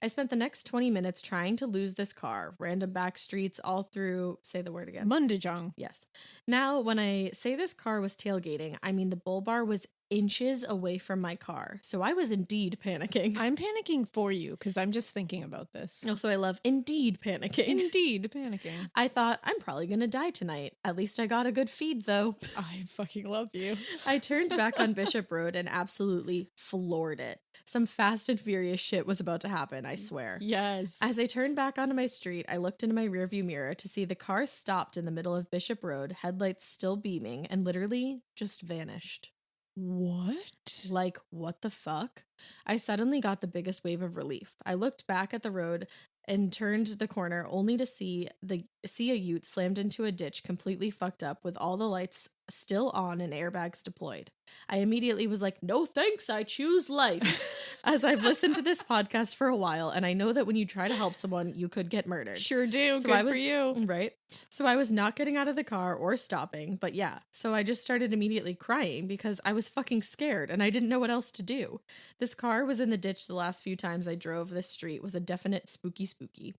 I spent the next 20 minutes trying to lose this car, random back streets all through, say the word again. Mundijong. Yes. Now, when I say this car was tailgating, I mean the bull bar was inches away from my car. So I was indeed panicking. I'm panicking for you because I'm just thinking about this. Also, I love indeed panicking. Indeed panicking. I thought, I'm probably going to die tonight. At least I got a good feed, though. I fucking love you. I turned back on Bishop Road and absolutely floored it. Some fast and furious shit was about to happen, I swear. Yes. As I turned back onto my street, I looked into my rearview mirror to see the car stopped in the middle of Bishop Road, headlights still beaming, and literally just vanished. What? Like, what the fuck? I suddenly got the biggest wave of relief. I looked back at the road and turned the corner only to see a ute slammed into a ditch completely fucked up with all the lights still on and airbags deployed. I immediately was like, no thanks, I choose life. As I've listened to this podcast for a while, and I know that when you try to help someone, you could get murdered. Sure do. So Good for you. Right? So I was not getting out of the car or stopping, but yeah. So I just started immediately crying because I was fucking scared and I didn't know what else to do. This car was in the ditch the last few times I drove this street was a definite spooky.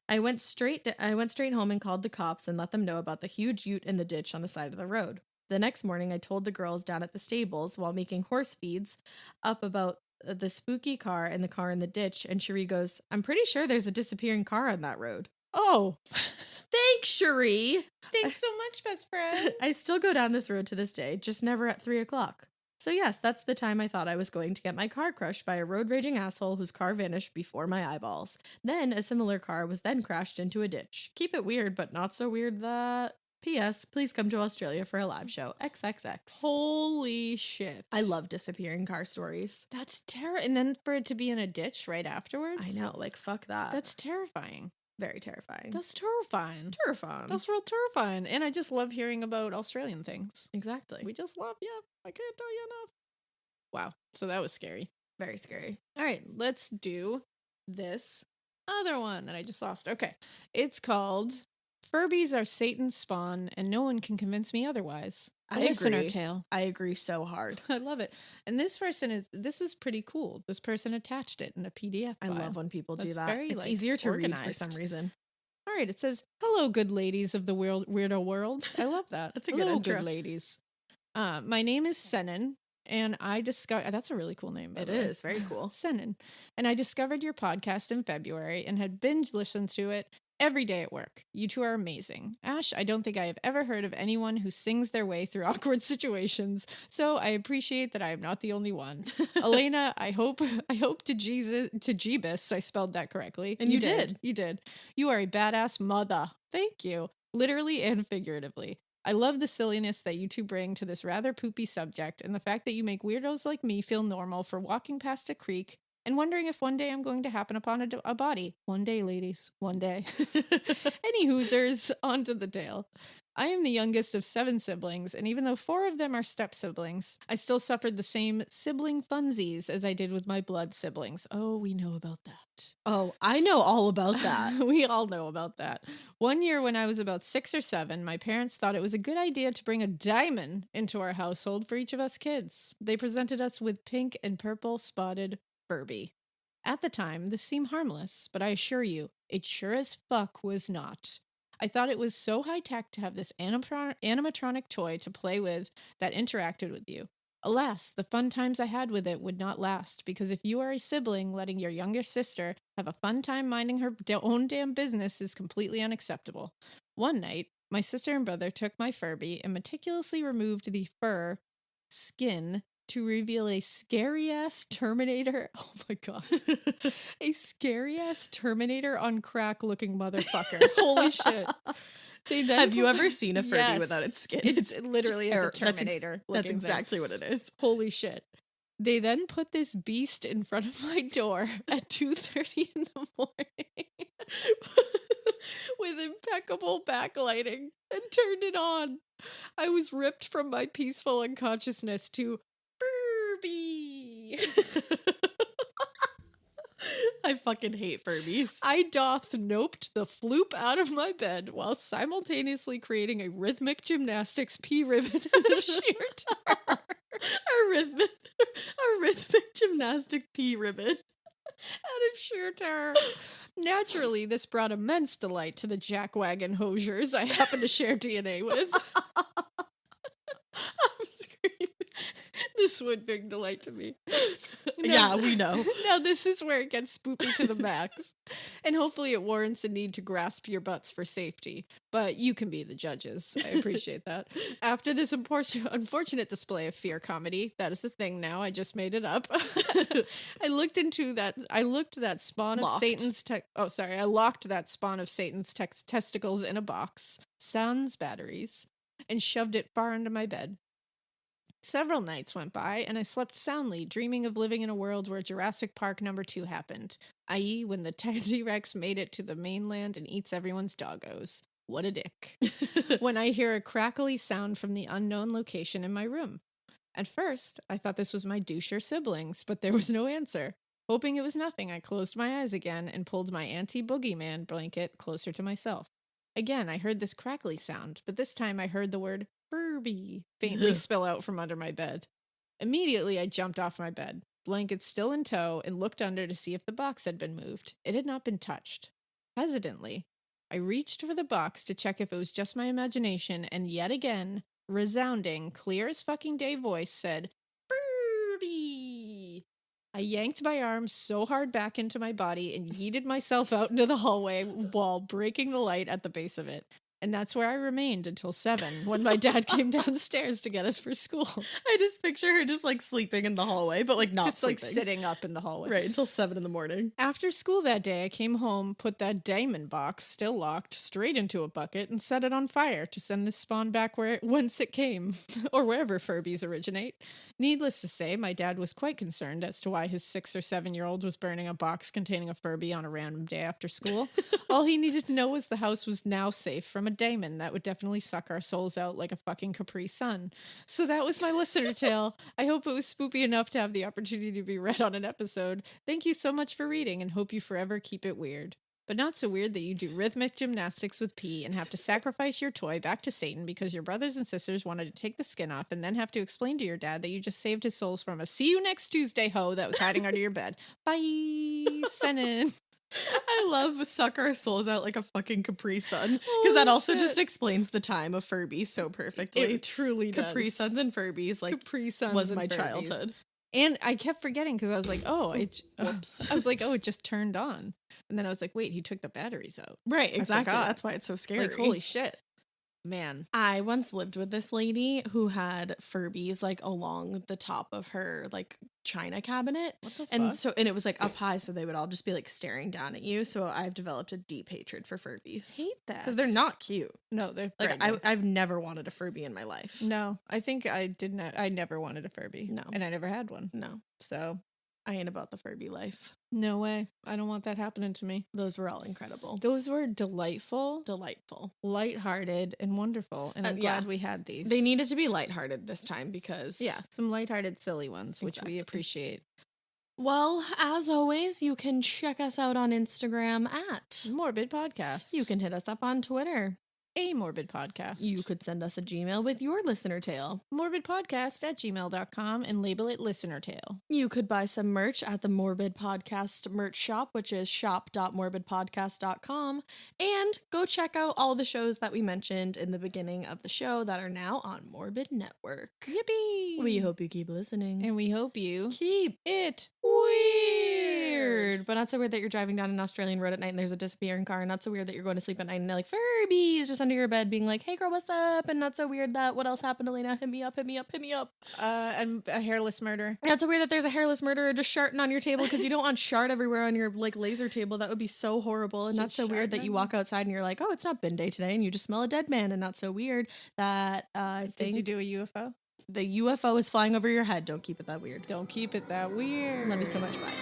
I went straight home and called the cops and let them know about the huge ute in the ditch on the side of the road. The next morning, I told the girls down at the stables while making horse feeds up about the spooky car and the car in the ditch, and Cherie goes, I'm pretty sure there's a disappearing car on that road. Oh. Thanks, Cherie. Thanks so much, best friend. I still go down this road to this day, just never at 3:00. So yes, that's the time I thought I was going to get my car crushed by a road-raging asshole whose car vanished before my eyeballs. Then a similar car was then crashed into a ditch. Keep it weird, but not so weird that... P.S. Please come to Australia for a live show. XXX. Holy shit. I love disappearing car stories. That's terrible. And then for it to be in a ditch right afterwards? I know, like, fuck that. That's terrifying. Very terrifying. That's terrifying. Terrifying. That's real terrifying. And I just love hearing about Australian things. Exactly. We just love, I can't tell you enough. Wow. So that was scary. Very scary. All right, let's do this other one that I just lost. Okay. It's called Furbies Are Satan's Spawn and No One Can Convince Me Otherwise. A listener agree. tale. I agree so hard. I love it. And this is pretty cool. This person attached it in a PDF file. I love when people do That's that. very, It's easier to read for organized. some reason. All right, it says, hello, good ladies of the weirdo world. I love that. That's a good hello, intro. good ladies. My name is Senan, and I discovered... That's a really cool name, by It the way. is. Very cool. Senan. And I discovered your podcast in February and had binge listened to it every day at work. You two are amazing. Ash, I don't think I have ever heard of anyone who sings their way through awkward situations, so I appreciate that I am not the only one. Alaina, I hope to Jeebus, I spelled that correctly. And you did. You did. You are a badass mother. Thank you. Literally and figuratively. I love the silliness that you two bring to this rather poopy subject and the fact that you make weirdos like me feel normal for walking past a creek and wondering if one day I'm going to happen upon a body. One day, ladies. One day. Any hoosers, on to the tale. I am the youngest of 7 siblings, and even though 4 of them are step-siblings, I still suffered the same sibling funsies as I did with my blood siblings. Oh, we know about that. Oh, I know all about that. We all know about that. One year when I was about 6 or 7, my parents thought it was a good idea to bring a diamond into our household for each of us kids. They presented us with pink and purple spotted Furby. At the time, this seemed harmless, but I assure you, it sure as fuck was not. I thought it was so high-tech to have this animatronic toy to play with that interacted with you. Alas, the fun times I had with it would not last, because if you are a sibling, letting your younger sister have a fun time minding her own damn business is completely unacceptable. One night, my sister and brother took my Furby and meticulously removed the fur skin to reveal a scary-ass Terminator. Oh my god. A scary-ass Terminator on crack-looking motherfucker. Holy shit. Have you ever seen a Furby Yes. without its skin? It literally is a Terminator. That's exactly what it is. Holy shit. They then put this beast in front of my door at 2:30 in the morning with impeccable backlighting and turned it on. I was ripped from my peaceful unconsciousness to Furby. I fucking hate Furbies. I doth noped the floop out of my bed while simultaneously creating a rhythmic gymnastics pea ribbon out of sheer terror. a rhythmic gymnastic pea ribbon out of shooter. Naturally, this brought immense delight to the jackwagon hosiers I happen to share DNA with. I'm screaming. This would bring delight to me. Yeah, we know. Now this is where it gets spoopy to the max. And hopefully it warrants a need to grasp your butts for safety. But you can be the judges. I appreciate that. After this unfortunate display of fear comedy, that is a thing now, I just made it up. I looked that spawn of Satan's I locked that spawn of Satan's testicles in a box, sans batteries, and shoved it far into my bed. Several nights went by, and I slept soundly, dreaming of living in a world where Jurassic Park #2 happened, i.e. when the T-Rex made it to the mainland and eats everyone's doggos. What a dick. When I hear a crackly sound from the unknown location in my room. At first, I thought this was my doucher siblings, but there was no answer. Hoping it was nothing, I closed my eyes again and pulled my anti-boogeyman blanket closer to myself. Again, I heard this crackly sound, but this time I heard the word Furby faintly spill out from under my bed. Immediately, I jumped off my bed, blanket still in tow, and looked under to see if the box had been moved. It had not been touched. Hesitantly, I reached for the box to check if it was just my imagination, and yet again, resounding, clear as fucking day voice said, Furby! I yanked my arm so hard back into my body and yeeted myself out into the hallway while breaking the light at the base of it. And that's where I remained until 7, when my dad came downstairs to get us for school. I just picture her just like sleeping in the hallway, but like not just sleeping. Like sitting up in the hallway. Right, until 7 in the morning. After school that day, I came home, put that diamond box, still locked, straight into a bucket and set it on fire to send this spawn back whence it came, or wherever Furbies originate. Needless to say, my dad was quite concerned as to why his 6 or 7-year-old was burning a box containing a Furby on a random day after school. All he needed to know was the house was now safe from a daemon that would definitely suck our souls out like a fucking Capri Sun. So that was my listener tale. I hope it was spoopy enough to have the opportunity to be read on an episode. Thank you so much for reading, and hope you forever keep it weird. But not so weird that you do rhythmic gymnastics with pee and have to sacrifice your toy back to Satan because your brothers and sisters wanted to take the skin off and then have to explain to your dad that you just saved his souls from a see you next Tuesday hoe that was hiding under your bed. Bye, Senin. I love suck our souls out like a fucking Capri Sun, because that also just explains the time of Furbies so perfectly. It truly does. Capri Suns and Furbies, like Capri Suns was and my Furbies. childhood. And I kept forgetting because I was like, whoops. I was like, it just turned on. And then I was like, wait, he took the batteries out. Right, exactly. That's why it's so scary. Like, holy shit. Man. I once lived with this lady who had Furbies like along the top of her like china cabinet. What the fuck? And it was like up high, so they would all just be like staring down at you. So I've developed a deep hatred for Furbies. Hate that. Because they're not cute. No, they're like I've never wanted a Furby in my life. No, I think I didn't. I never wanted a Furby. No. And I never had one. No. So I ain't about the Furby life. No way. I don't want that happening to me. Those were all incredible. Those were delightful, lighthearted, and wonderful. And I'm glad we had these. They needed to be lighthearted this time because... Yeah, some lighthearted, silly ones, which we appreciate. Well, as always, you can check us out on Instagram at Morbid Podcast. You can hit us up on Twitter. A Morbid Podcast. You could send us a Gmail with your listener tale. morbidpodcast@gmail.com and label it listener tale. You could buy some merch at the Morbid Podcast merch shop, which is shop.morbidpodcast.com. And go check out all the shows that we mentioned in the beginning of the show that are now on Morbid Network. Yippee! We hope you keep listening. And we hope you keep it weird. But not so weird that you're driving down an Australian road at night and there's a disappearing car. And not so weird that you're going to sleep at night and like Furbies just under your bed being like, hey girl, what's up? And not so weird that what else happened, Alaina? Hit me up, hit me up, hit me up. And a hairless murder. Not so weird that there's a hairless murderer just sharting on your table because you don't want shart everywhere on your like laser table. That would be so horrible. And not so weird that you walk outside and you're like, oh, it's not bin day today, and you just smell a dead man. And not so weird that did you do a UFO? The UFO is flying over your head. Don't keep it that weird. Don't keep it that weird. Love you so much. Bye.